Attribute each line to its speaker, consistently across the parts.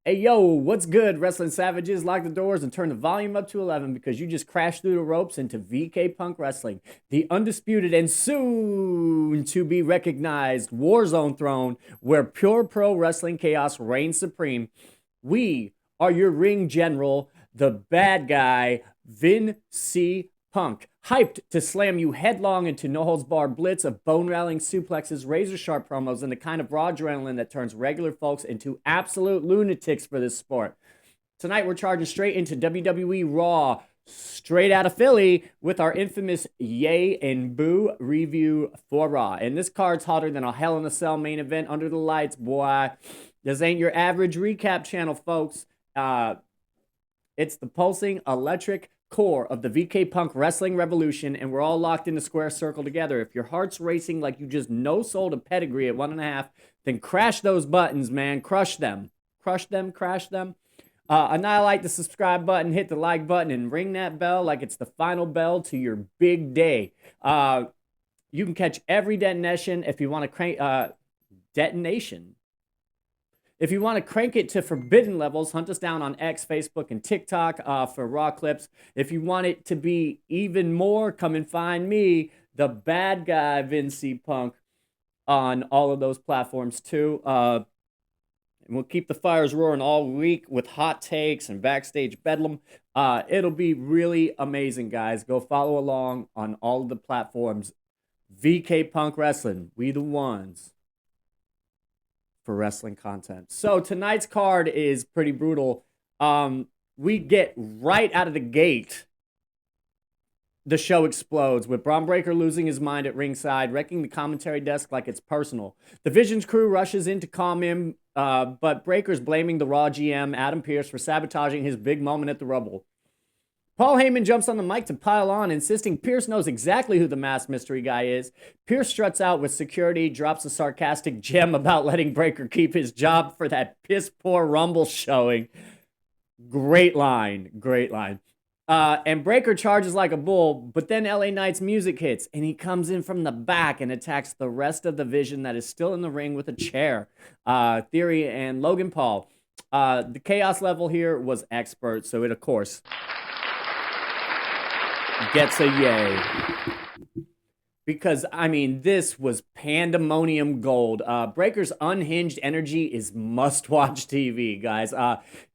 Speaker 1: Hey yo, what's good, wrestling savages? Lock the doors and turn the volume up to 11 because you just crashed through the ropes into VK Punk Wrestling, the undisputed and soon to be recognized Warzone throne where pure pro wrestling chaos reigns supreme. We are your ring general, the bad guy, Vin C. Punk, hyped to slam you headlong into no holds barred blitz of bone rattling suplexes, razor sharp promos, and the kind of raw adrenaline that turns regular folks into absolute lunatics for this sport. Tonight, we're charging straight into WWE Raw, straight out of Philly, with our infamous Yay and Boo review for Raw. And this card's hotter than a Hell in a Cell main event under the lights, boy. This ain't your average recap channel, folks. It's the pulsing electric core of the VK Punk wrestling revolution, and we're all locked in a square circle together. If your heart's racing like you just no-sold a pedigree at 1.5, then crash those buttons, man. Crush them. Crush them, crash them. Annihilate the subscribe button, hit the like button, and ring that bell like it's the final bell to your big day. You can catch every detonation if you want to crank detonation. If you want to crank it to forbidden levels, hunt us down on X, Facebook, and TikTok for Raw clips. If you want it to be even more, come and find me, the bad guy, Vin C. Punk, on all of those platforms too. And we'll keep the fires roaring all week with hot takes and backstage bedlam. It'll be really amazing, guys. Go follow along on all of the platforms. VK Punk Wrestling, we the ones for wrestling content. So tonight's card is pretty brutal. We get right out of the gate. The show explodes with Braun Breaker losing his mind at ringside, wrecking the commentary desk like it's personal. The Vision's crew rushes in to calm him, but Breaker's blaming the Raw GM, Adam Pearce, for sabotaging his big moment at the Rumble. Paul Heyman jumps on the mic to pile on, insisting Pearce knows exactly who the masked mystery guy is. Pearce struts out with security, drops a sarcastic gem about letting Breaker keep his job for that piss-poor Rumble showing. Great line, great line. And Breaker charges like a bull, but then LA Knight's music hits, and he comes in from the back and attacks the rest of the Vision that is still in the ring with a chair. Theory and Logan Paul. The chaos level here was expert, so it, of course, gets a yay. Because, I mean, this was pandemonium gold. Breaker's unhinged energy is must-watch TV, guys.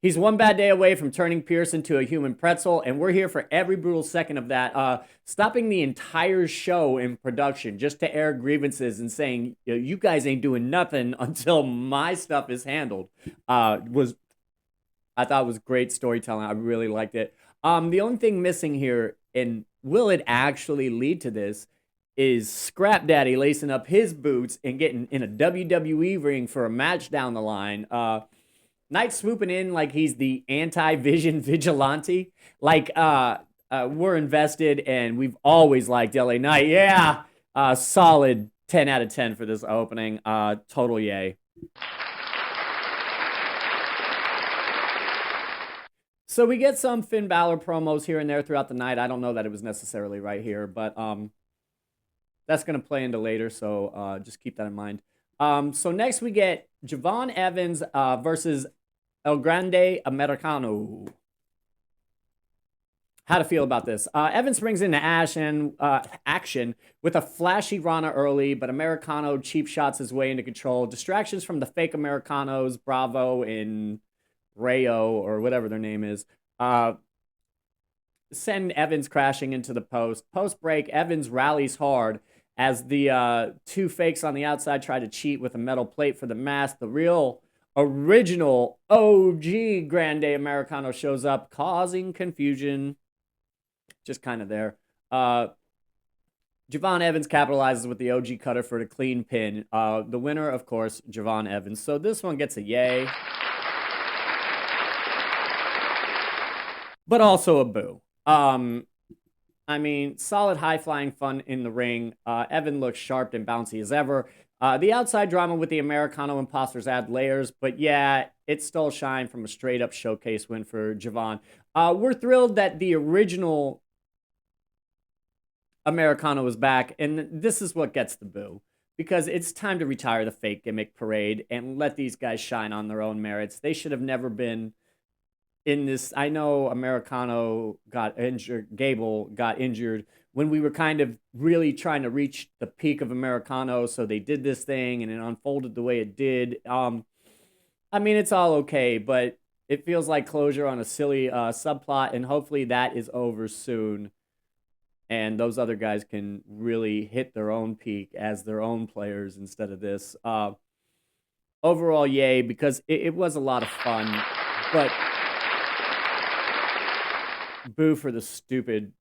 Speaker 1: He's one bad day away from turning Pearce into a human pretzel, and we're here for every brutal second of that. Stopping the entire show in production just to air grievances and saying, you guys ain't doing nothing until my stuff is handled, I thought was great storytelling. I really liked it. The only thing missing here, and will it actually lead to this, is Scrap Daddy lacing up his boots and getting in a WWE ring for a match down the line. Knight swooping in like he's the anti-Vision vigilante. Like, we're invested, and we've always liked LA Knight. Yeah, solid 10 out of 10 for this opening. Total yay. So we get some Finn Balor promos here and there throughout the night. I don't know that it was necessarily right here, but that's going to play into later, so just keep that in mind. So next we get Javon Evans versus El Grande Americano. How to feel about this? Evans brings into action with a flashy Rana early, but Americano cheap shots his way into control. Distractions from the fake Americanos, Bravo and Rayo, or whatever their name is, send Evans crashing into the post. Post-break, Evans rallies hard as the two fakes on the outside try to cheat with a metal plate for the mask. The real, original, OG Grande Americano shows up, causing confusion. Just kind of there. Javon Evans capitalizes with the OG cutter for the clean pin. The winner, of course, Javon Evans. So this one gets a yay. But also a boo. I mean, solid high-flying fun in the ring. Evan looks sharp and bouncy as ever. The outside drama with the Americano imposters add layers, but yeah, it stole shine from a straight-up showcase win for Javon. We're thrilled that the original Americano is back, and this is what gets the boo. because it's time to retire the fake gimmick parade and let these guys shine on their own merits. They should have never been in this. I know Americano got injured, Gable got injured when we were kind of really trying to reach the peak of Americano, so they did this thing and it unfolded the way it did. I mean, it's all okay, but it feels like closure on a silly subplot, and hopefully that is over soon. And those other guys can really hit their own peak as their own players instead of this. Overall, yay, because it was a lot of fun, but boo for the stupid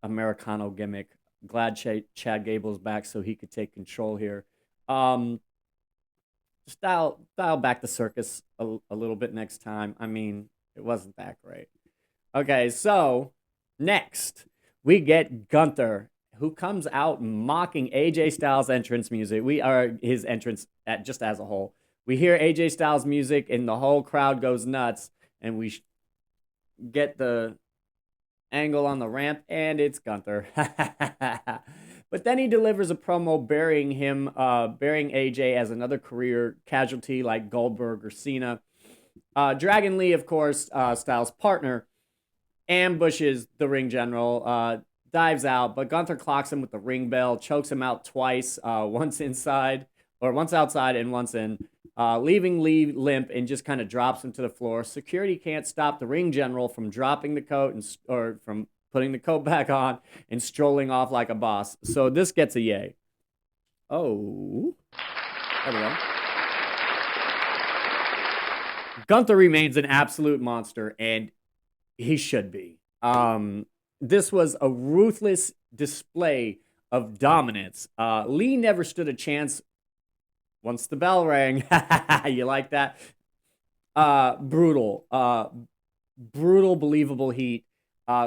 Speaker 1: Americano gimmick. Glad Chad Gable's back so he could take control here. Just dial back the circus a little bit next time. I mean, it wasn't that great. Okay, so next we get Gunther, who comes out mocking AJ Styles' entrance music. We are his entrance just as a whole. We hear AJ Styles' music and the whole crowd goes nuts, and we get the angle on the ramp, and it's Gunther. But then he delivers a promo burying AJ as another career casualty like Goldberg or Cena. Dragon Lee, of course, Styles' partner, ambushes the ring general, dives out, but Gunther clocks him with the ring bell, chokes him out twice, once outside and once in, leaving Lee limp, and just kind of drops him to the floor. Security can't stop the ring general from dropping the coat or from putting the coat back on and strolling off like a boss. So this gets a yay. Oh, there we go. Gunther remains an absolute monster, and he should be. This was a ruthless display of dominance. Lee never stood a chance once the bell rang. You like that? Brutal, believable heat.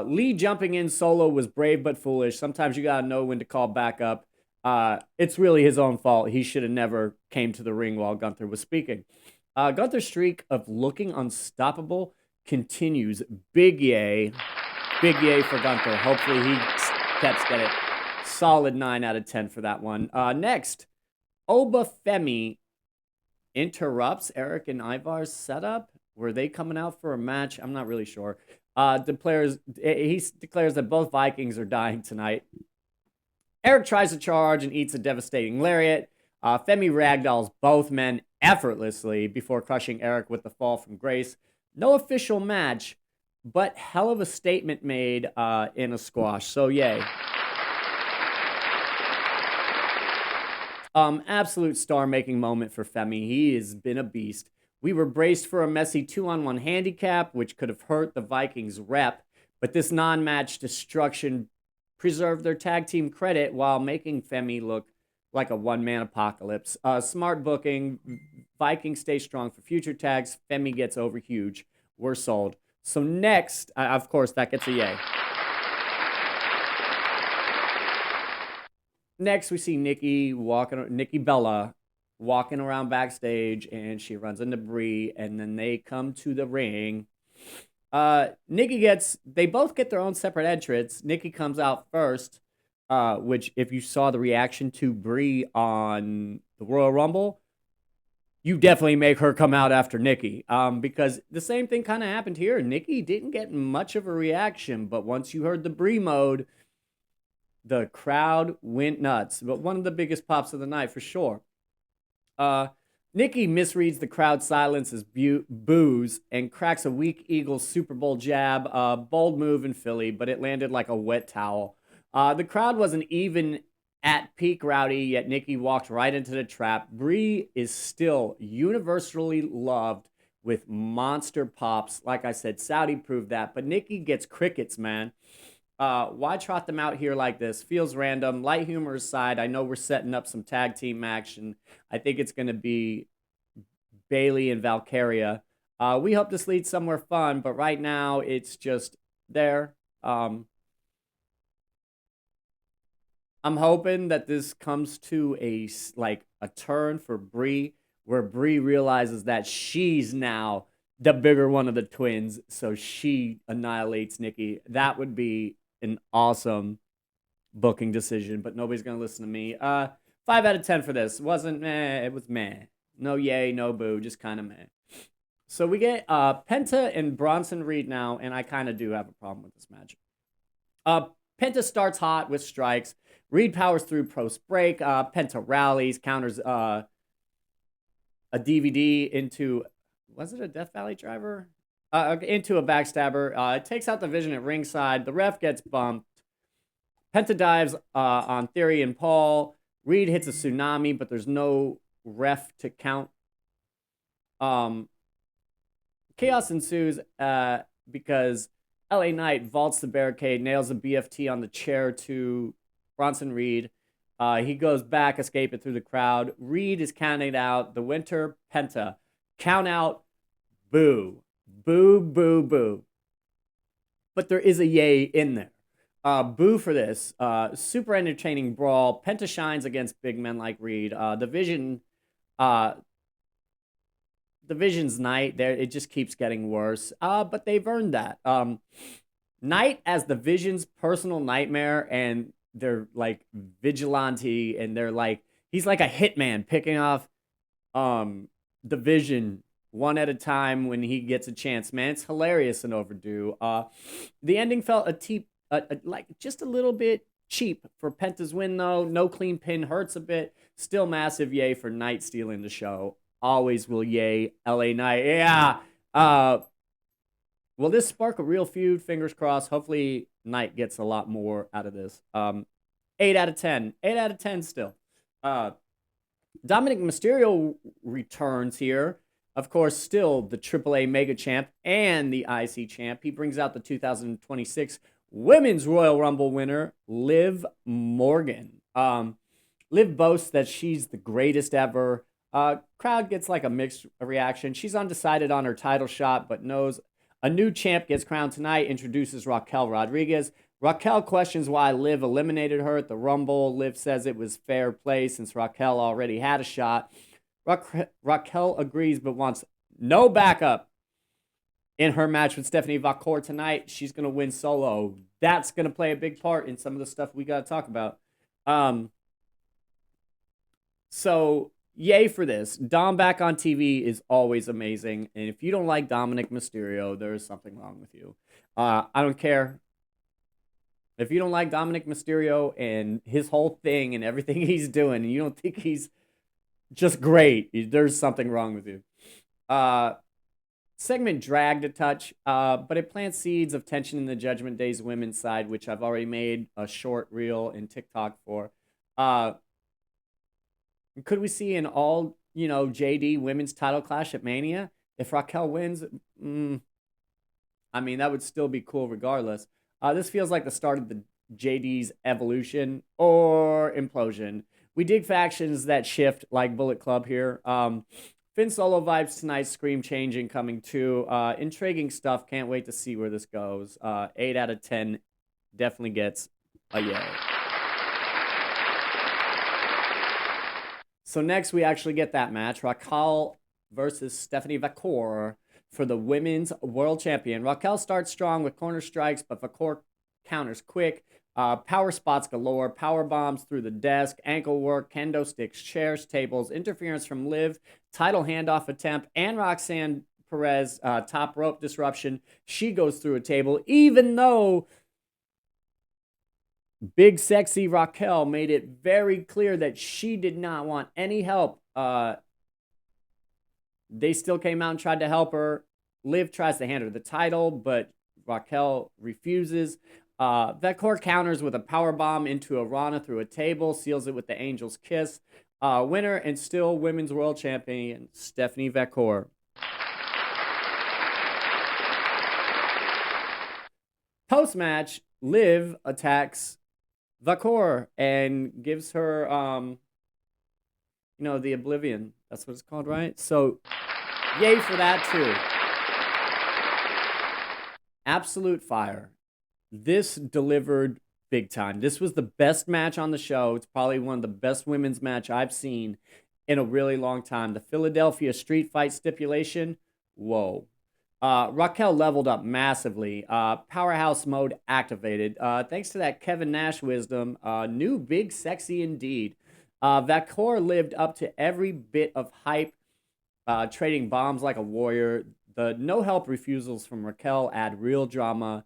Speaker 1: Lee jumping in solo was brave but foolish. Sometimes you gotta know when to call back up. It's really his own fault. He should have never came to the ring while Gunther was speaking. Gunther's streak of looking unstoppable continues. Big yay for Gunther. Hopefully he steps get it. Solid 9 out of 10 for that one. Next, Oba Femi interrupts Eric and Ivar's setup. Were they coming out for a match? I'm not really sure. He declares that both Vikings are dying tonight. Eric tries to charge and eats a devastating lariat. Femi ragdolls both men effortlessly before crushing Eric with the fall from grace. No official match, but hell of a statement made in a squash. So yay. Absolute star-making moment for Femi. He has been a beast. We were braced for a messy 2-on-1 handicap, which could have hurt the Vikings' rep, but this non-match destruction preserved their tag team credit while making Femi look like a one-man apocalypse. Smart booking. Vikings stay strong for future tags. Femi gets over huge. We're sold. So next, of course, that gets a yay. Next, we see Nikki Bella walking around backstage, and she runs into Brie, and then they come to the ring. They both get their own separate entrance. Nikki comes out first, which if you saw the reaction to Brie on the Royal Rumble, you definitely make her come out after Nikki, because the same thing kind of happened here. Nikki didn't get much of a reaction, but once you heard the Brie mode, the crowd went nuts. But one of the biggest pops of the night for sure. Nikki misreads the crowd silence as boos and cracks a weak Eagles Super Bowl jab. Bold move in Philly, but it landed like a wet towel. The crowd wasn't even at peak rowdy, yet Nikki walked right into the trap. Brie is still universally loved with monster pops. Like I said, Saudi proved that, but Nikki gets crickets, man. Why trot them out here like this? Feels random. Light humor aside, I know we're setting up some tag team action. I think it's going to be Bailey and Valkyria. We hope this leads somewhere fun, but right now it's just there. I'm hoping that this comes to a turn for Brie, where Brie realizes that she's now the bigger one of the twins, so she annihilates Nikki. That would be an awesome booking decision, but nobody's gonna listen to me. 5 out of 10 for this. Wasn't meh, it was meh. No yay, no boo, just kind of meh. So we get Penta and Bronson Reed now, and I kind of do have a problem with this match. Penta starts hot with strikes. Reed powers through post break. Penta rallies, counters a DVD into, was it a Death Valley driver? Into a backstabber. It takes out the Vision at ringside. The ref gets bumped. Penta dives on Theory and Paul. Reed hits a tsunami, but there's no ref to count. Chaos ensues because LA Knight vaults the barricade, nails a BFT on the chair to Bronson Reed. He goes back, escaping through the crowd. Reed is counted out. The Winter Penta. Count out. Boo. Boo, boo, boo. But there is a yay in there. Boo for this. Super entertaining brawl. Penta shines against big men like Reed. The Vision's night there, it just keeps getting worse. But they've earned that. Knight as the Vision's personal nightmare, and they're like vigilante, and they're like, he's like a hitman picking off the Vision one at a time when he gets a chance. Man, it's hilarious and overdue. The ending felt like just a little bit cheap for Penta's win, though. No clean pin, hurts a bit. Still massive yay for Knight stealing the show. Always will yay LA Knight. Yeah. Will this spark a real feud? Fingers crossed. Hopefully Knight gets a lot more out of this. 8 out of 10. 8 out of 10 still. Dominic Mysterio returns here. Of course, still the AAA Mega Champ and the IC Champ. He brings out the 2026 Women's Royal Rumble winner, Liv Morgan. Liv boasts that she's the greatest ever. Crowd gets like a mixed reaction. She's undecided on her title shot, but knows a new champ gets crowned tonight, introduces Raquel Rodriguez. Raquel questions why Liv eliminated her at the Rumble. Liv says it was fair play since Raquel already had a shot. Raquel agrees but wants no backup in her match with Stephanie Vacour tonight. She's going to win solo. That's going to play a big part in some of the stuff we got to talk about. So, yay for this. Dom back on TV is always amazing. And if you don't like Dominic Mysterio, there is something wrong with you. I don't care. If you don't like Dominic Mysterio and his whole thing and everything he's doing, and you don't think he's just great, there's something wrong with you. Segment dragged a touch, but it plants seeds of tension in the Judgment Day's women's side, which I've already made a short reel in TikTok for. Could we see an all, JD women's title clash at Mania? If Raquel wins, I mean, that would still be cool regardless. This feels like the start of the JD's evolution or implosion. We dig factions that shift like Bullet Club here. Finn Solo vibes tonight, Scream changing coming too. Intriguing stuff. Can't wait to see where this goes. 8 out of 10 definitely gets a yay. So next we actually get that match. Raquel versus Stephanie Vacour for the Women's World Champion. Raquel starts strong with corner strikes, but Vacour counters quick. Power spots galore, power bombs through the desk, ankle work, kendo sticks, chairs, tables, interference from Liv, title handoff attempt, and Roxanne Perez top rope disruption. She goes through a table, even though big sexy Raquel made it very clear that she did not want any help. They still came out and tried to help her. Liv tries to hand her the title, but Raquel refuses. Vacour counters with a powerbomb into a Rana through a table, seals it with the Angel's Kiss. Winner and still Women's World Champion, Stephanie Vacour. Post-match, Liv attacks Vacour and gives her, the Oblivion. That's what it's called, right? So, yay for that, too. Absolute fire. This delivered big time. This was the best match on the show. It's probably one of the best women's match I've seen in a really long time. The Philadelphia street fight stipulation, whoa. Raquel leveled up massively. Powerhouse mode activated. Thanks to that Kevin Nash wisdom, new big sexy indeed. Vakor lived up to every bit of hype, trading bombs like a warrior. The no help refusals from Raquel add real drama.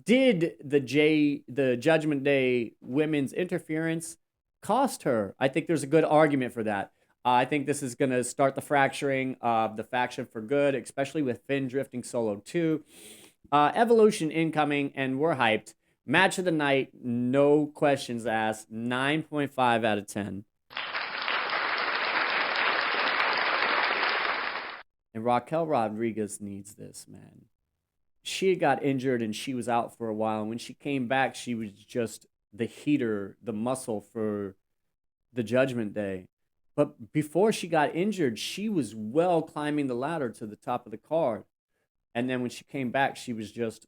Speaker 1: Did the Judgment Day women's interference cost her? I think there's a good argument for that. I think this is going to start the fracturing of the faction for good, especially with Finn drifting solo too. Evolution incoming, and we're hyped. Match of the night, no questions asked. 9.5 out of 10. And Raquel Rodriguez needs this, man. She got injured and she was out for a while. And when she came back, she was just the heater, the muscle for the Judgment Day. But before she got injured, she was well climbing the ladder to the top of the card. And then when she came back, she was just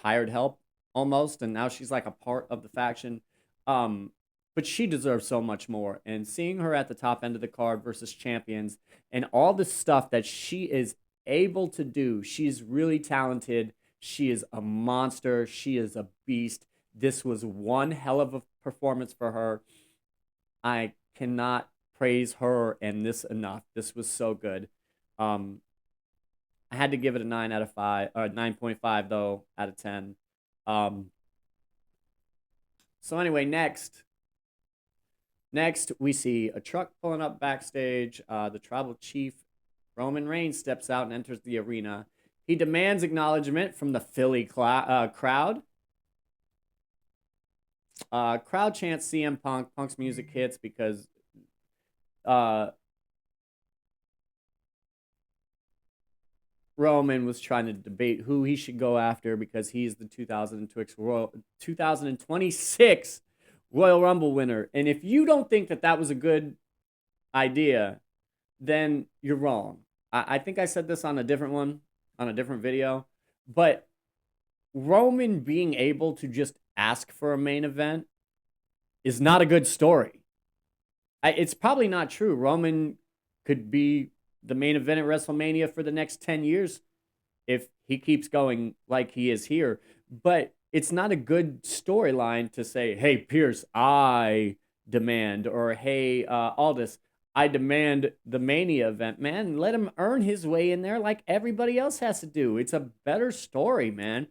Speaker 1: hired help almost. And now she's like a part of the faction. But she deserves so much more. And seeing her at the top end of the card versus champions and all the stuff that she is able to do, she's really talented. She is a monster. She is a beast. This was one hell of a performance for her. I cannot praise her and this enough. This was so good. I had to give it a 9 out of 5, or 9.5 though out of 10. So anyway, next we see a truck pulling up backstage. The tribal chief Roman Reigns steps out and enters the arena. He demands acknowledgement from the Philly crowd. Crowd chants CM Punk. Punk's music hits because Roman was trying to debate who he should go after because he's the 2026 Royal Rumble winner. And if you don't think that that was a good idea, then you're wrong. I think I said this on a different one, on a different video. But Roman being able to just ask for a main event is not a good story. It's probably not true. Roman could be the main event at WrestleMania for the next 10 years if he keeps going like he is here. But it's not a good storyline to say, hey, Pierce, I demand, or hey, Aldis, I demand the Mania event. Man, let him earn his way in there like everybody else has to do. It's a better story, man.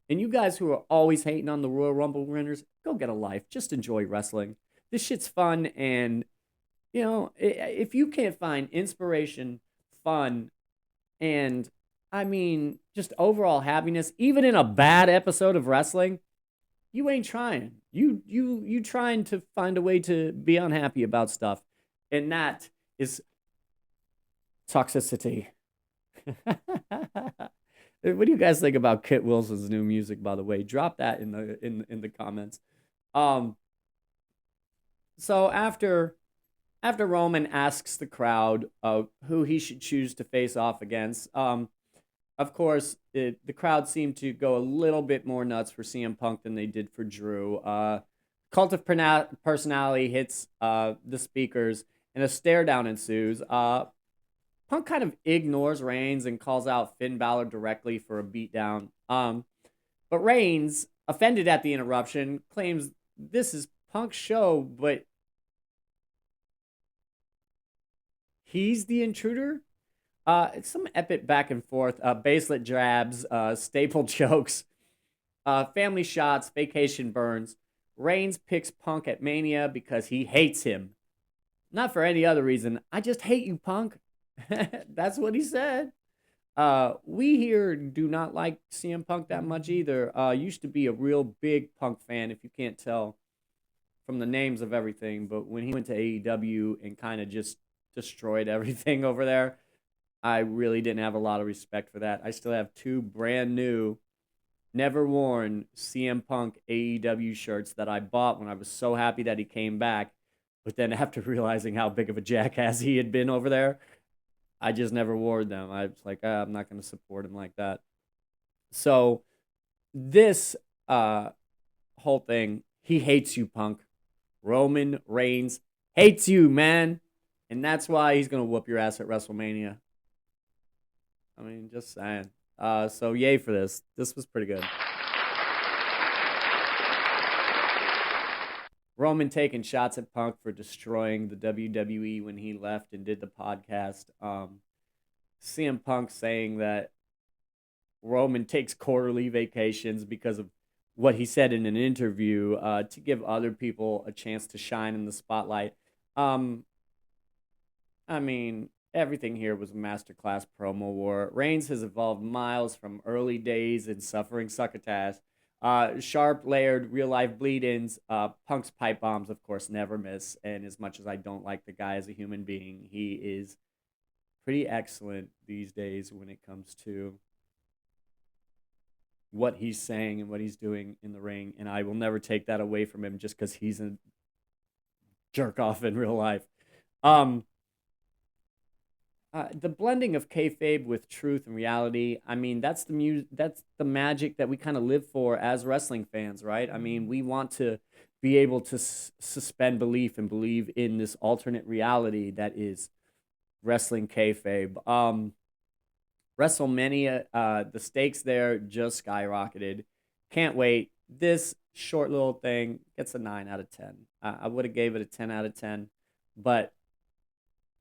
Speaker 1: And you guys who are always hating on the Royal Rumble winners, go get a life. Just enjoy wrestling. This shit's fun, and, you know, if you can't find inspiration, fun, and, I mean, just overall happiness, even in a bad episode of wrestling, you ain't trying. You trying to find a way to be unhappy about stuff. And that is toxicity. What do you guys think about Kit Wilson's new music, by the way? Drop that in the comments. So after Roman asks the crowd who he should choose to face off against, of course, the crowd seemed to go a little bit more nuts for CM Punk than they did for Drew. Cult of Personality hits the speakers, and a stare down ensues. Punk kind of ignores Reigns and calls out Finn Balor directly for a beatdown. But Reigns, offended at the interruption, claims this is Punk's show, but he's the intruder? It's some epic back and forth. Baselet jabs, staple jokes, family shots, vacation burns. Reigns picks Punk at Mania because he hates him. Not for any other reason. I just hate you, Punk. That's what he said. We here do not like CM Punk that much either. Used to be a real big Punk fan, if you can't tell from the names of everything. But when he went to AEW and kind of just destroyed everything over there, I really didn't have a lot of respect for that. I still have 2 brand new, never worn CM Punk AEW shirts that I bought when I was so happy that he came back. But then after realizing how big of a jackass he had been over there, I just never wore them. I was like, I'm not going to support him like that. So this whole thing, he hates you, Punk. Roman Reigns hates you, man. And that's why he's going to whoop your ass at WrestleMania. I mean, just saying. So yay for this. This was pretty good. Roman taking shots at Punk for destroying the WWE when he left and did the podcast. CM Punk saying that Roman takes quarterly vacations because of what he said in an interview to give other people a chance to shine in the spotlight. Um, I mean, everything here was a masterclass promo war. Reigns has evolved miles from early days in suffering succotash. Sharp, layered, real life bleed ins. Punk's pipe bombs, of course, never miss. And as much as I don't like the guy as a human being, he is pretty excellent these days when it comes to what he's saying and what he's doing in the ring. And I will never take that away from him just because he's a jerk off in real life. Um, the blending of kayfabe with truth and reality. I mean, that's the magic that we kind of live for as wrestling fans, right? I mean, we want to be able to suspend belief and believe in this alternate reality that is wrestling kayfabe. WrestleMania, the stakes there just skyrocketed. Can't wait. This short little thing gets a 9 out of 10. I would have gave it a 10 out of 10, but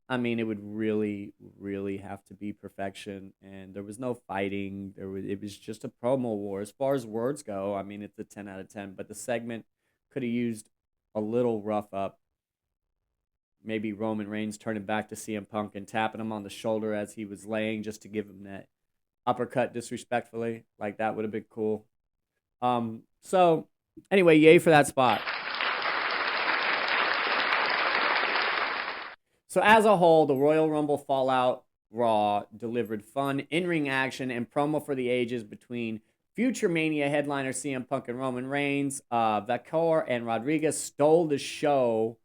Speaker 1: I mean, it would really, really have to be perfection, and there was no fighting. It was just a promo war. As far as words go, I mean, it's a 10 out of 10. But the segment could have used a little rough up. Maybe Roman Reigns turning back to CM Punk and tapping him on the shoulder as he was laying, just to give him that uppercut disrespectfully. Like that would have been cool. So anyway, yay for that spot. So as a whole, the Royal Rumble Fallout Raw delivered fun in-ring action and promo for the ages between future Mania headliner CM Punk and Roman Reigns. Vacor and Rodriguez stole the show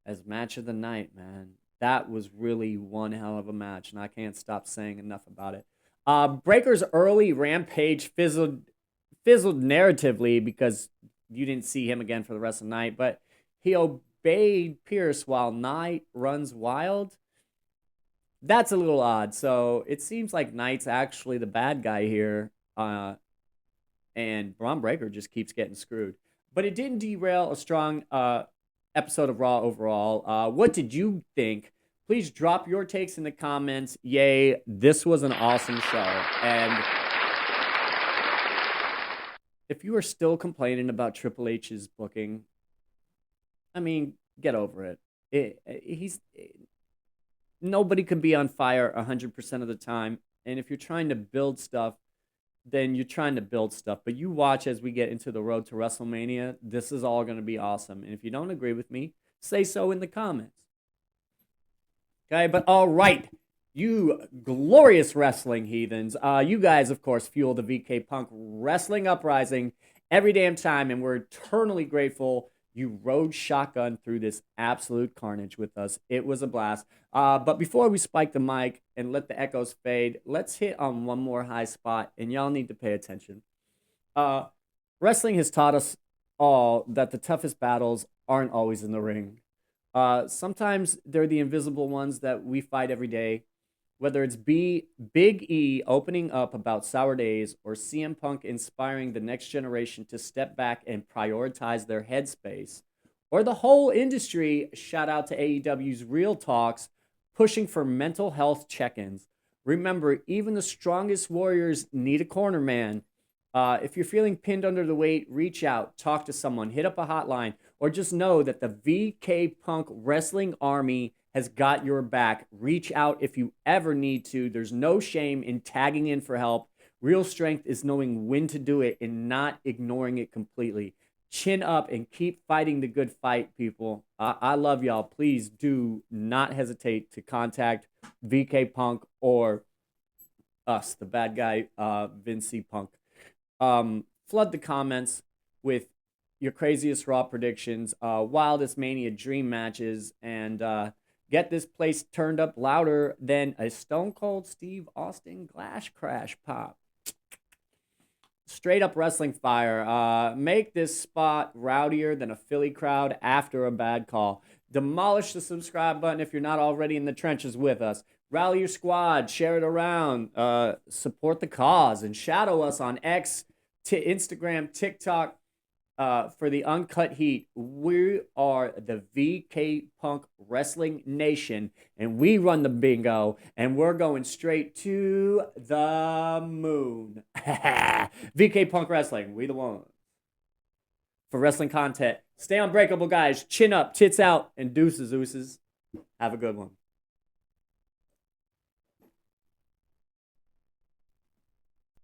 Speaker 1: as match of the night, man. That was really one hell of a match, and I can't stop saying enough about it. Breaker's early rampage fizzled narratively because you didn't see him again for the rest of the night, but he obeyed Pierce while Knight runs wild. That's a little odd. So it seems like Knight's actually the bad guy here, and Braun Breaker just keeps getting screwed. But it didn't derail a strong episode of Raw overall. What did you think? Please drop your takes in the comments. Yay, this was an awesome show. And if you are still complaining about Triple H's booking, I mean, get over it. Nobody can be on fire 100% of the time. And if you're trying to build stuff, then you're trying to build stuff. But you watch as we get into the road to WrestleMania. This is all going to be awesome. And if you don't agree with me, say so in the comments. Okay, but all right. You glorious wrestling heathens. You guys, of course, fuel the VK Punk wrestling uprising every damn time, and we're eternally grateful you rode shotgun through this absolute carnage with us. It was a blast. But before we spike the mic and let the echoes fade, let's hit on one more high spot, and y'all need to pay attention. Wrestling has taught us all that the toughest battles aren't always in the ring. Sometimes they're the invisible ones that we fight every day. Whether it's Big E opening up about sour days or CM Punk inspiring the next generation to step back and prioritize their headspace, or the whole industry, shout out to AEW's Real Talks, pushing for mental health check-ins. Remember, even the strongest warriors need a corner man. If you're feeling pinned under the weight, reach out, talk to someone, hit up a hotline, or just know that the VK Punk Wrestling Army has got your back. Reach out if you ever need to. There's no shame in tagging in for help. Real strength is knowing when to do it and not ignoring it completely. Chin up and keep fighting the good fight, people. I love y'all. Please do not hesitate to contact VK Punk or us, the bad guy, Vin C Punk. Flood the comments with your craziest Raw predictions, wildest Mania dream matches, and get this place turned up louder than a Stone Cold Steve Austin glass crash pop. Straight up wrestling fire. Make this spot rowdier than a Philly crowd after a bad call. Demolish the subscribe button if you're not already in the trenches with us. Rally your squad, share it around, support the cause, and shadow us on X, Instagram, TikTok, for the Uncut Heat. We are the VK Punk Wrestling Nation, and we run the bingo, and we're going straight to the moon. VK Punk Wrestling, we the one. For wrestling content, stay unbreakable, guys. Chin up, tits out, and deuces, ooses. Have a good one.